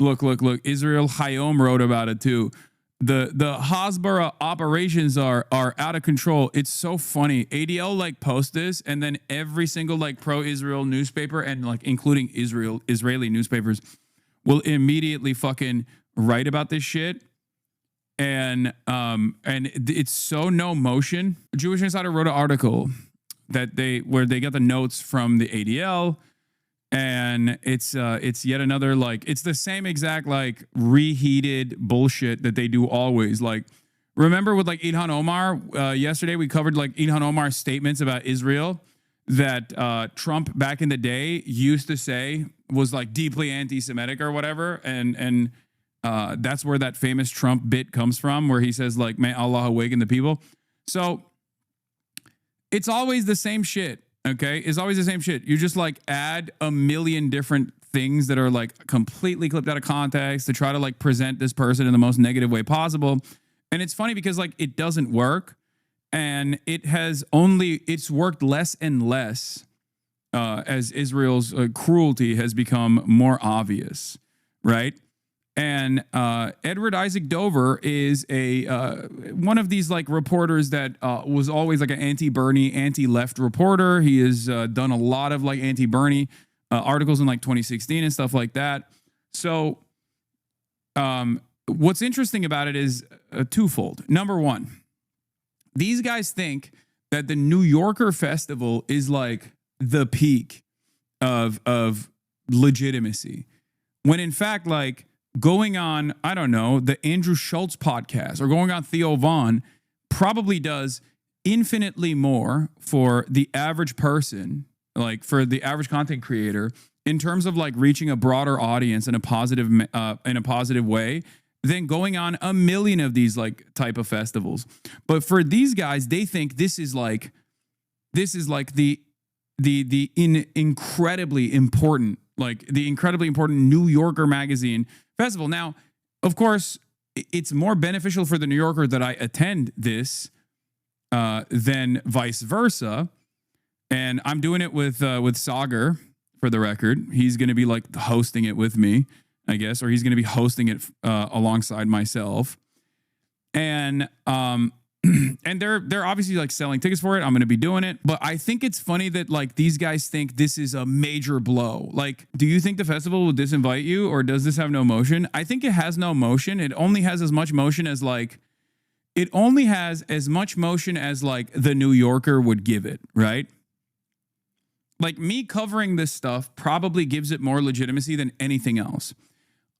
Look. Israel Hayom wrote about it too. The Hasbara operations are out of control. It's so funny. ADL like post this, and then every single like pro-Israel newspaper and like including Israeli newspapers will immediately fucking write about this shit. And it's so no motion. Jewish Insider wrote an article where they got the notes from the ADL, and it's yet another like it's the same exact like reheated bullshit that they do always. Like remember with like Ilhan Omar yesterday we covered like Ilhan Omar's statements about Israel that Trump back in the day used to say was like deeply anti-Semitic or whatever, and that's where that famous Trump bit comes from, where he says like, "May Allah awaken the people." So it's always the same shit. Okay, it's always the same shit. You just like add a million different things that are like completely clipped out of context to try to like present this person in the most negative way possible. And it's funny because like it doesn't work, and it's worked less and less as Israel's cruelty has become more obvious, right? And Edward Isaac Dover is one of these like reporters that was always like an anti-Bernie, anti-left reporter. He has done a lot of like anti-Bernie articles in like 2016 and stuff like that. So what's interesting about it is twofold. Number one, these guys think that the New Yorker Festival is like the peak of legitimacy, when in fact like going on, I don't know, the Andrew Schultz podcast or going on Theo Vaughn probably does infinitely more for the average person, like for the average content creator, in terms of like reaching a broader audience in a positive way than going on a million of these like type of festivals. But for these guys, they think this is like the incredibly important New Yorker magazine festival. Now, of course, it's more beneficial for the New Yorker that I attend this than vice versa. And I'm doing it with Sagar, for the record. He's going to be like hosting it with me, I guess, or he's going to be hosting it alongside myself. And and they're obviously like selling tickets for it. I'm going to be doing it. But I think it's funny that like these guys think this is a major blow. Like, do you think the festival will disinvite you, or does this have no motion? I think it has no motion. It only has as much motion as like the New Yorker would give it, right? Like me covering this stuff probably gives it more legitimacy than anything else.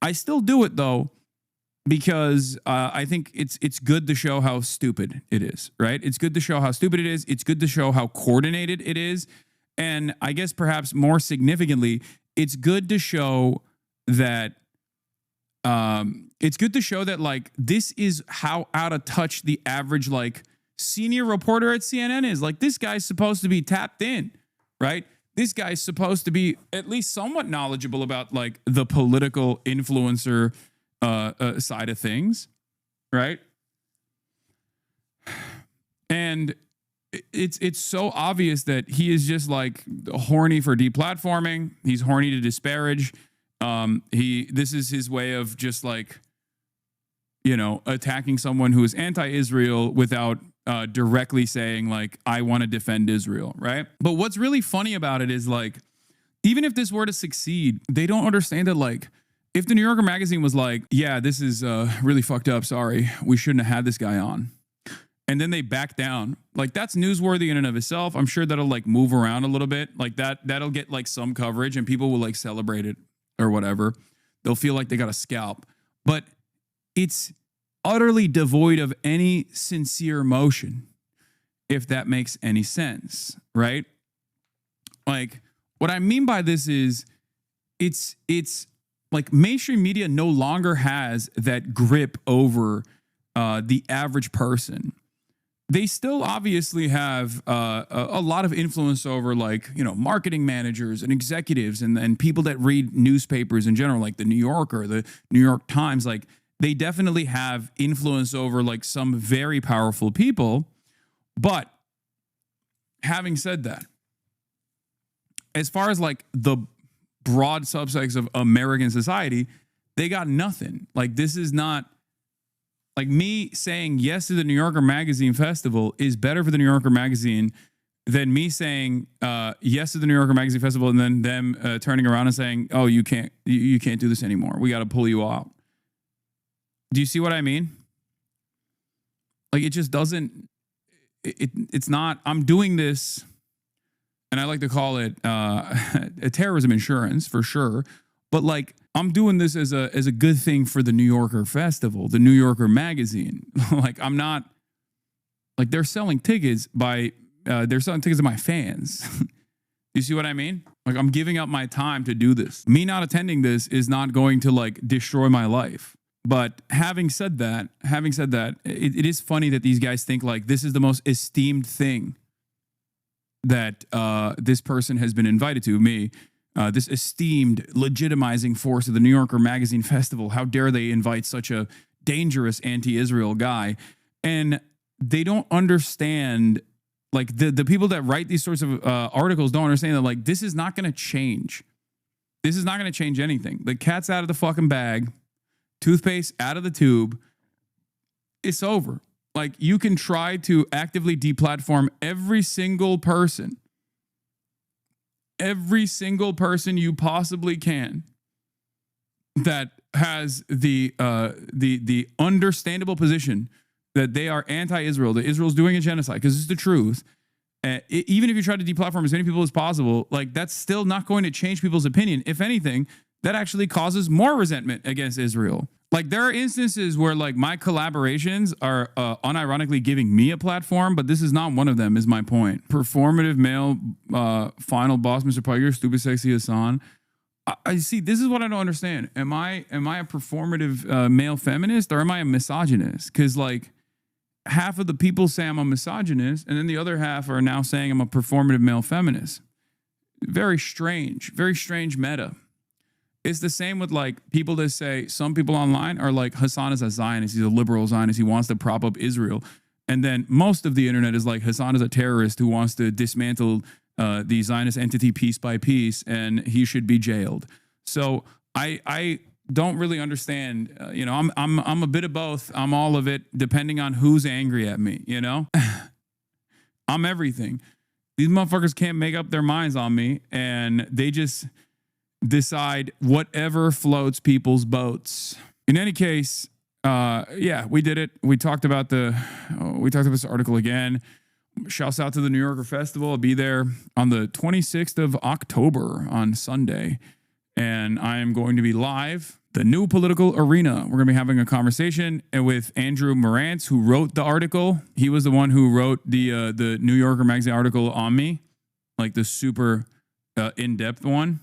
I still do it though, because I think it's good to show how stupid it is, right? It's good to show how stupid it is. It's good to show how coordinated it is. And I guess perhaps more significantly, it's good to show that like this is how out of touch the average like senior reporter at CNN is. Like this guy's supposed to be tapped in, right? This guy's supposed to be at least somewhat knowledgeable about like the political influencer side of things, right? And it's so obvious that he is just like horny for deplatforming. He's horny to disparage. This is his way of just like, you know, attacking someone who is anti-Israel without directly saying like, I want to defend Israel, right? But what's really funny about it is like, even if this were to succeed, they don't understand that like, if the New Yorker magazine was like, yeah, this is really fucked up, sorry, we shouldn't have had this guy on, and then they back down, like that's newsworthy in and of itself. I'm sure that'll like move around a little bit, like that'll get like some coverage and people will like celebrate it or whatever. They'll feel like they got a scalp, but it's utterly devoid of any sincere emotion, if that makes any sense, right? Like what I mean by this is it's like mainstream media no longer has that grip over the average person. They still obviously have a lot of influence over like, you know, marketing managers and executives and people that read newspapers in general, like the New Yorker, the New York Times. Like they definitely have influence over like some very powerful people. But having said that, as far as like the broad subsects of American society, They got nothing. Like, this is not like me saying yes to the New Yorker Magazine Festival is better for the New Yorker Magazine than me saying yes to the New Yorker Magazine Festival and then them turning around and saying, "Oh, you can't do this anymore. We got to pull you out." Do you see what I mean? Like, it just doesn't. It's not. I'm doing this, and I like to call it a terrorism insurance for sure. But like, I'm doing this as a good thing for the New Yorker Festival, the New Yorker Magazine. Like, I'm not like they're selling tickets to my fans. You see what I mean? Like, I'm giving up my time to do this. Me not attending this is not going to like destroy my life. But having said that, it is funny that these guys think like this is the most esteemed thing that this person has been invited to. Me, this esteemed, legitimizing force of the New Yorker Magazine Festival. How dare they invite such a dangerous anti-Israel guy? And they don't understand. Like, the people that write these sorts of articles don't understand that, like, this is not going to change. This is not going to change anything. The cat's out of the fucking bag. Toothpaste out of the tube. It's over. Like, you can try to actively deplatform every single person you possibly can that has the understandable position that they are anti-Israel, that Israel's doing a genocide, because it's the truth. Even if you try to deplatform as many people as possible, like, that's still not going to change people's opinion. If anything, that actually causes more resentment against Israel. Like, there are instances where like my collaborations are unironically giving me a platform, but this is not one of them, is my point. Performative male final boss, Mr. Piker, stupid sexy Hasan. I see, this is what I don't understand. Am I a performative male feminist, or am I a misogynist? Because like, half of the people say I'm a misogynist, and then the other half are now saying I'm a performative male feminist. Very strange meta. It's the same with like people that say, some people online are like, Hasan is a Zionist, he's a liberal Zionist, he wants to prop up Israel. And then most of the internet is like, Hasan is a terrorist who wants to dismantle the Zionist entity piece by piece, and he should be jailed. So I don't really understand. I'm a bit of both. I'm all of it, depending on who's angry at me. You know, I'm everything. These motherfuckers can't make up their minds on me, and they just decide whatever floats people's boats. In any case, yeah, we did it. We talked about this article again. Shouts out to the New Yorker Festival. I'll be there on the 26th of October on Sunday, and I am going to be live. The new political arena. We're going to be having a conversation with Andrew Marantz, who wrote the article. He was the one who wrote the New Yorker Magazine article on me, like the super in-depth one.